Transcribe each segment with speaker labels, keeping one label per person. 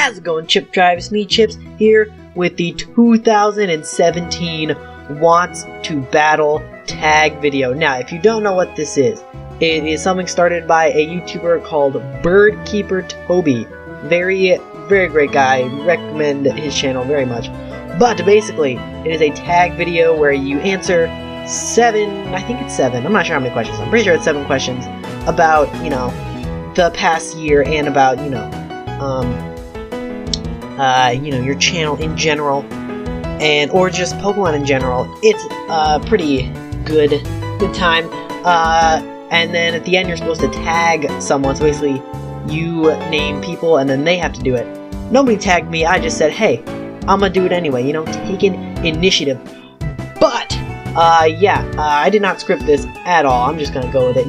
Speaker 1: How's it going, Chip Tribe? It's me, Chips, here with the 2017 Wants to Battle tag video. Now, if you don't know what this is, it is something started by a YouTuber called Birdkeeper Toby. Very great guy. Recommend his channel very much. But basically, it is a tag video where you answer I think it's seven, I'm not sure how many questions, I'm pretty sure it's 7 questions about, the past year and about, your channel in general, or just Pokemon in general. It's a pretty good time. And then at the end, you're supposed to tag someone. So basically, you name people, and then they have to do it. Nobody tagged me. I just said, hey, I'm gonna do it anyway. Taking initiative. But I did not script this at all. I'm just gonna go with it.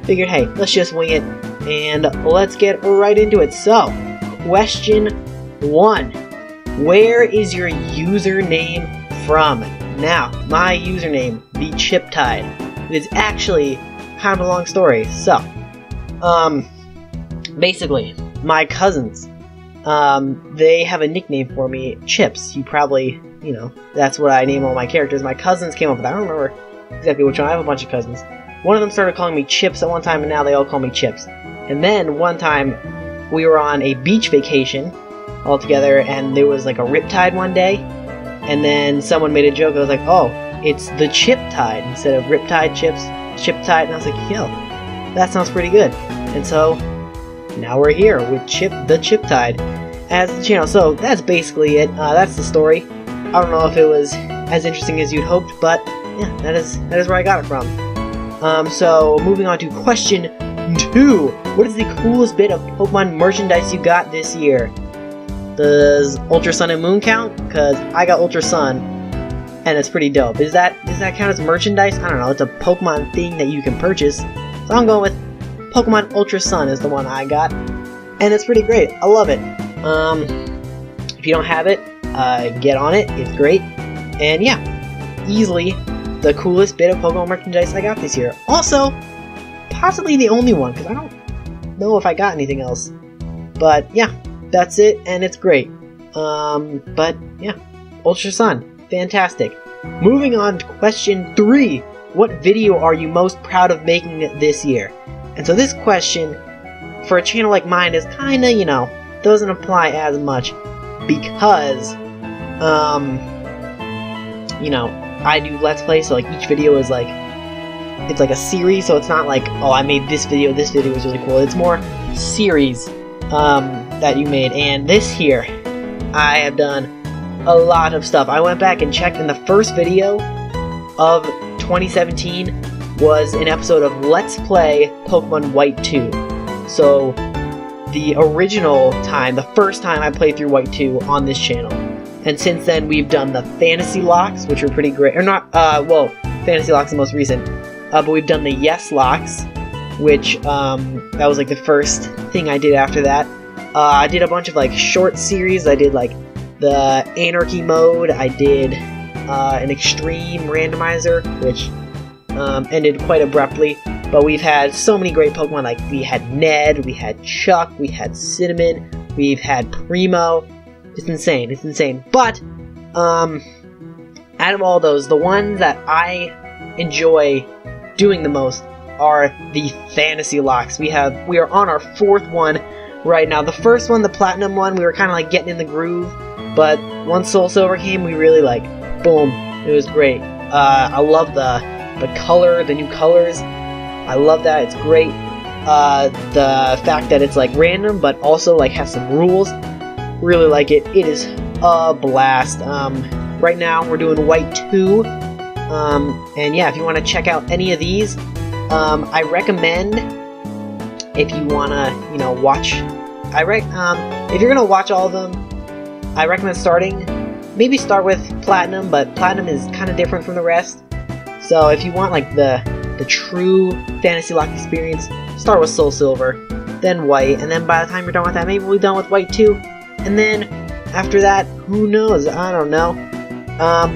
Speaker 1: Figured, hey, let's just wing it, and let's get right into it. So, question 1. Where is your username from? Now, my username, TheChiptide. It's actually kind of a long story. So, basically, my cousins, they have a nickname for me, Chips. You probably, that's what I name all my characters. My cousins came up with that. I don't remember exactly which one. I have a bunch of cousins. One of them started calling me Chips at one time, and now they all call me Chips. And then, one time, we were on a beach vacation all together, and there was like a riptide one day, and then someone made a joke. I was like, oh, it's the Chiptide instead of riptide chips, Chiptide, and I was like, yo, that sounds pretty good. And so now we're here with the Chiptide as the channel. So that's basically it. That's the story. I don't know if it was as interesting as you'd hoped, but yeah, that is where I got it from. So moving on to question 2. What is the coolest bit of Pokemon merchandise you got this year? Does Ultra Sun and Moon count? Because I got Ultra Sun, and it's pretty dope. Does that count as merchandise? I don't know. It's a Pokemon thing that you can purchase. So I'm going with Pokemon Ultra Sun is the one I got, and it's pretty great. I love it. If you don't have it, get on it. It's great. And yeah, easily the coolest bit of Pokemon merchandise I got this year. Also, possibly the only one, because I don't know if I got anything else. But yeah, that's it, and it's great. But yeah, Ultra Sun, fantastic. Moving on to question 3. What video are you most proud of making this year? And so this question, for a channel like mine, is kinda, doesn't apply as much, because, I do Let's Play, so like each video is like, it's like a series, so it's not like, oh, I made this video was really cool. It's more series, that you made. And this here, I have done a lot of stuff. I went back and checked, and the first video of 2017 was an episode of Let's Play Pokemon White 2. So, the original time, the first time I played through White 2 on this channel. And since then, we've done the Fantasy Locks, which were pretty great. Or not, Fantasy Locks is the most recent. But we've done the Yes Locks, which, that was like the first thing I did after that. I did a bunch of like short series. I did like the Anarchy mode. I did an Extreme Randomizer, which ended quite abruptly. But we've had so many great Pokemon. Like we had Ned, we had Chuck, we had Cinnamon, we've had Primo. It's insane. It's insane. But out of all those, the ones that I enjoy doing the most are the Fantasy Locks. We are on our 4th one right now. The first one, the Platinum one, we were kind of like getting in the groove, but once Soul Silver came, we really like, boom, it was great. I love the color, the new colors. I love that. It's great. The fact that it's like random, but also like has some rules. Really like it. It is a blast. Right now we're doing White 2. And yeah, if you want to check out any of these, I recommend, if you want to, watch, if you're going to watch all of them, I recommend maybe start with Platinum, but Platinum is kind of different from the rest. So if you want like the true Fantasy Lock experience, start with Soul Silver, then White, and then by the time you're done with that, maybe we'll be done with White 2, and then after that, who knows, I don't know.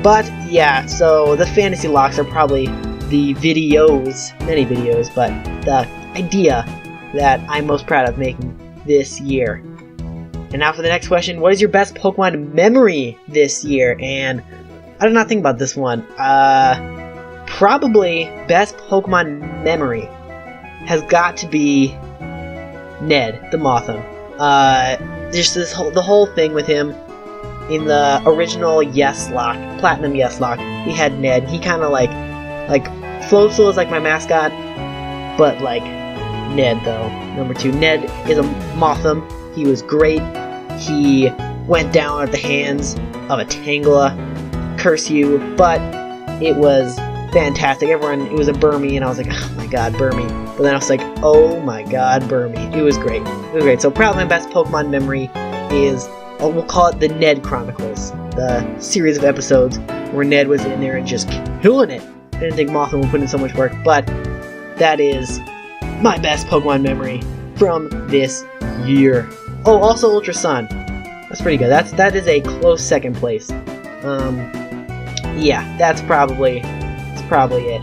Speaker 1: But yeah, so the Fantasy Locks are probably the many videos, but the idea that I'm most proud of making this year. And now for the next question, what is your best Pokemon memory this year? And I did not think about this one. Probably best Pokemon memory has got to be Ned, the Mothim. Just the whole thing with him in the original Yes Lock, Platinum Yes Lock. We had Ned. He kind of like Floatzel is like my mascot, but like Ned though. Number 2, Ned is a Mothim. He was great. He went down at the hands of a Tangela. Curse you, but it was fantastic. It was a Burmy, and I was like, oh my god, Burmy. But then I was like, oh my god, Burmy. It was great. It was great. So probably my best Pokemon memory is, we'll call it the Ned Chronicles, the series of episodes where Ned was in there and just killing it. I didn't think Mothim would put in so much work, but that is my best Pokemon memory from this year. Oh, also Ultra Sun. That's pretty good. That is a close second place. Yeah, that's probably it.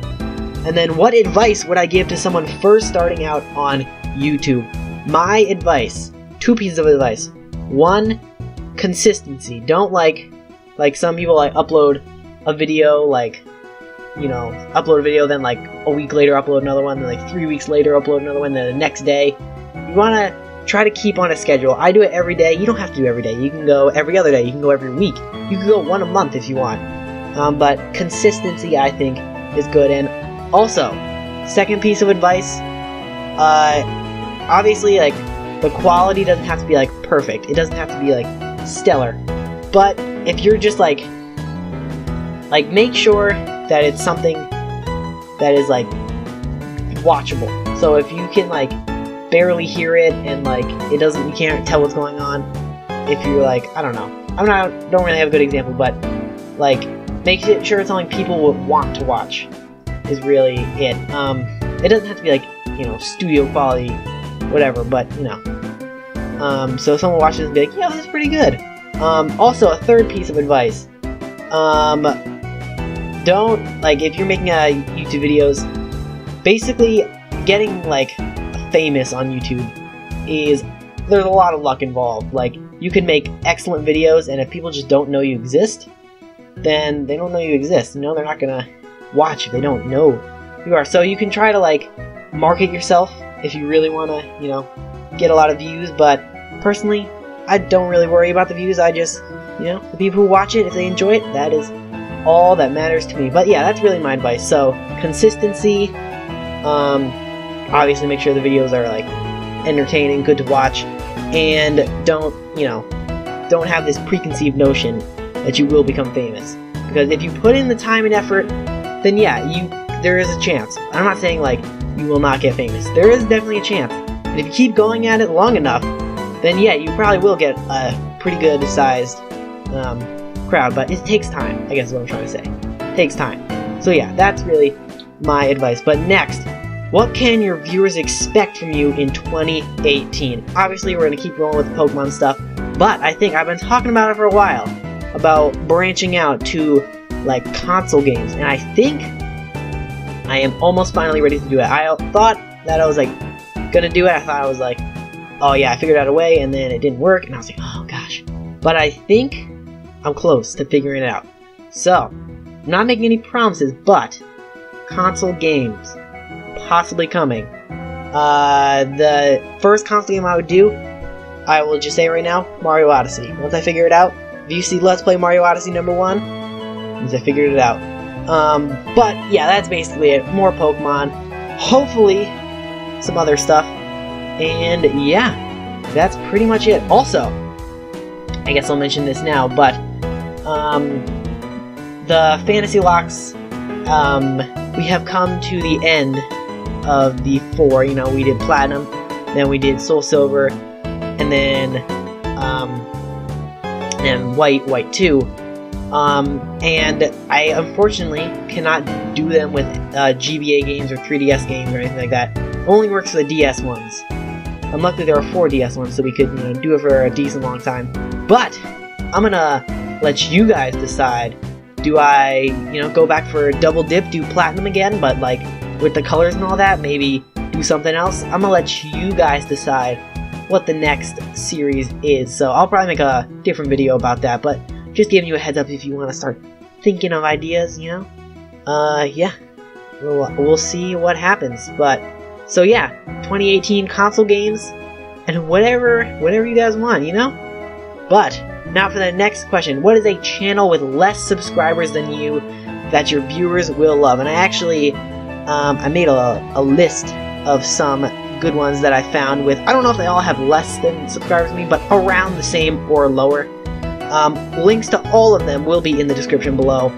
Speaker 1: And then, what advice would I give to someone first starting out on YouTube? My advice, 2 pieces of advice. 1, consistency. Don't like some people upload a video, upload a video, then a week later upload another one, then 3 weeks later upload another one, then the next day. You want to try to keep on a schedule. I do it every day. You don't have to do every day. You can go every other day. You can go every week. You can go 1 a month if you want. But consistency, I think, is good. And also, second piece of advice, obviously, the quality doesn't have to be, perfect. It doesn't have to be, stellar. But if you're just, make sure that it's something that is, watchable. So if you can, barely hear it and, you can't tell what's going on, if you're, I don't know. Don't really have a good example, but, make sure it's something people would want to watch is really it. It doesn't have to be studio quality, whatever, but so if someone watches and be like, yeah, that's pretty good. Also, a third piece of advice, don't, if you're making YouTube videos, basically getting famous on YouTube there's a lot of luck involved. You can make excellent videos, and if people just don't know you exist, then they don't know you exist. They're not gonna watch if they don't know who you are. So you can try to market yourself if you really want to, get a lot of views. But personally, I don't really worry about the views. I just, the people who watch it, if they enjoy it, that is all that matters to me. But yeah, that's really my advice. So consistency. Obviously, make sure the videos are entertaining, good to watch, and don't have this preconceived notion that you will become famous. Because if you put in the time and effort, then yeah, there is a chance. I'm not saying you will not get famous. There is definitely a chance. And if you keep going at it long enough, then yeah, you probably will get a pretty good sized crowd. But it takes time, I guess is what I'm trying to say. It takes time. So yeah, that's really my advice. But next, what can your viewers expect from you in 2018? Obviously, we're going to keep rolling with the Pokemon stuff, but I think I've been talking about it for a while, about branching out to, console games, and I think I am almost finally ready to do it. I thought that I was, gonna do it. I thought I was oh yeah, I figured out a way, and then it didn't work, and I was like, oh gosh. But I think I'm close to figuring it out. So, I'm not making any promises, but console games possibly coming. The first console game I would do, I will just say right now, Mario Odyssey. Once I figure it out, if you see Let's Play Mario Odyssey #1, means I figured it out. But yeah, that's basically it. More Pokemon, hopefully some other stuff, and yeah, that's pretty much it. Also, I guess I'll mention this now, but the Fantasy Locks, we have come to the end of the 4. We did Platinum, then we did Soul Silver, and then White 2. And I unfortunately cannot do them with GBA games or 3DS games or anything like that. It only works for the DS ones. And luckily there are 4 DS ones, so we could do it for a decent long time. But I'm gonna let you guys decide. Do I go back for a double dip, do Platinum again, but with the colors and all that, maybe do something else? I'm gonna let you guys decide what the next series is. So I'll probably make a different video about that, but just giving you a heads up if you want to start thinking of ideas, you know? Yeah. We'll see what happens. But, so yeah, 2018 console games, and whatever you guys want, you know? But, now for the next question. What is a channel with less subscribers than you that your viewers will love? And I actually, I made a list of some good ones that I found with, I don't know if they all have less than subscribers than me, but around the same or lower. Links to all of them will be in the description below.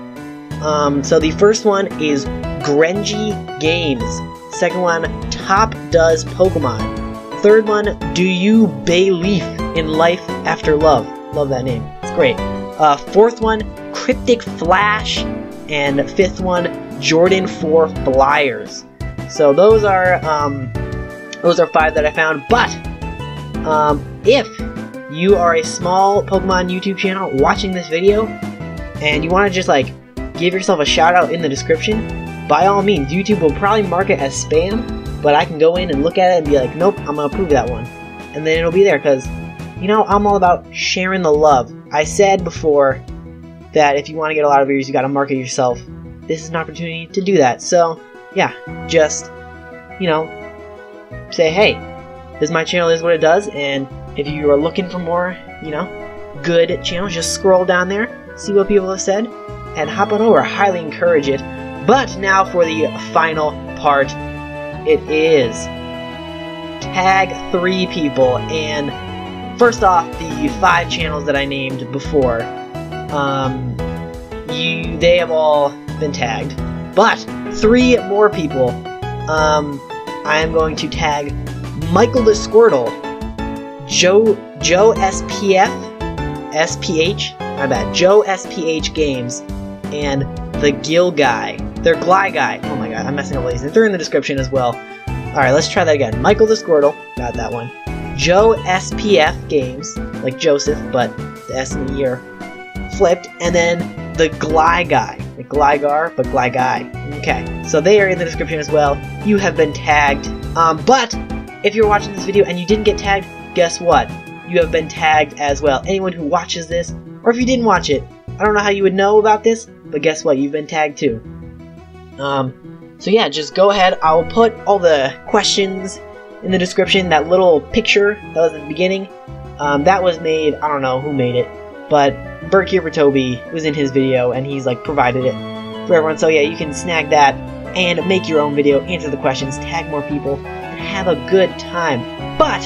Speaker 1: So the first one is Grenji Games. Second one, Top Does Pokemon. Third one, Do You Bay Leaf in Life After Love. Love that name. It's great. Fourth one, Cryptic Flash. And fifth one, Jordan 4 Flyers. So those are 5 that I found. But if you are a small Pokemon YouTube channel watching this video and you want to just like give yourself a shout out in the description, by all means, YouTube will probably mark it as spam, but I can go in and look at it and be like, nope, I'm gonna approve that one, and then it'll be there, because you know, I'm all about sharing the love. I said before that if you want to get a lot of views, you gotta market yourself. This is an opportunity to do that. So yeah, just, you know, say, hey, this is my channel, this is what it does, and if you are looking for more, you know, good channels, just scroll down there, see what people have said, and hop on over. I highly encourage it. But now for the final part, it is tag 3 people. And first off, the 5 channels that I named before, they have all been tagged. But 3 more people, I am going to tag Michael the Squirtle, Joe SPH, my bad, Joe SPH Games, and the Gill Guy. They're Gly Guy. Oh my god, I'm messing up these. They're in the description as well. Alright, let's try that again. Michael the Squirtle, got that one. Joe SPF Games, like Joseph, but the S and the E are flipped. And then the Gly Guy. Like Gligar, but Gly Guy. Okay, so they are in the description as well. You have been tagged. But if you're watching this video and you didn't get tagged, guess what? You have been tagged as well. Anyone who watches this, or if you didn't watch it, I don't know how you would know about this, but guess what? You've been tagged too. So yeah, just go ahead. I will put all the questions in the description. That little picture that was at the beginning, that was made, I don't know who made it, but Bert Toby was in his video, and he's like provided it for everyone. So yeah, you can snag that and make your own video, answer the questions, tag more people, and have a good time. But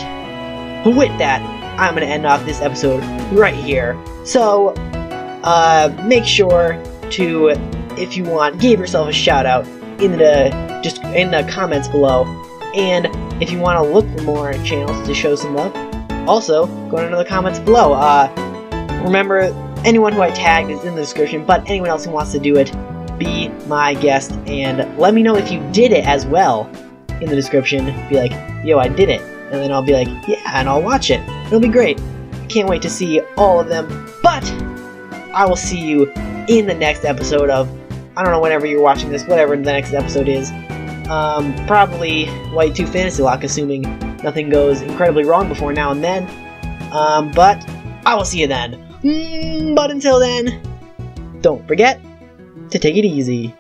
Speaker 1: with that, I'm going to end off this episode right here. So make sure to, if you want, give yourself a shout out in the comments below. And if you want to look for more channels to show some love, also go into the comments below. Remember, anyone who I tagged is in the description, but anyone else who wants to do it, be my guest, and let me know if you did it as well in the description. Be like, yo, I did it, and then I'll be like, yeah, and I'll watch it. It'll be great. Can't wait to see all of them. But I will see you in the next episode of, I don't know, whenever you're watching this, whatever the next episode is. Probably White 2 Fantasy Lock, assuming nothing goes incredibly wrong before now and then. But I will see you then. But until then, don't forget to take it easy.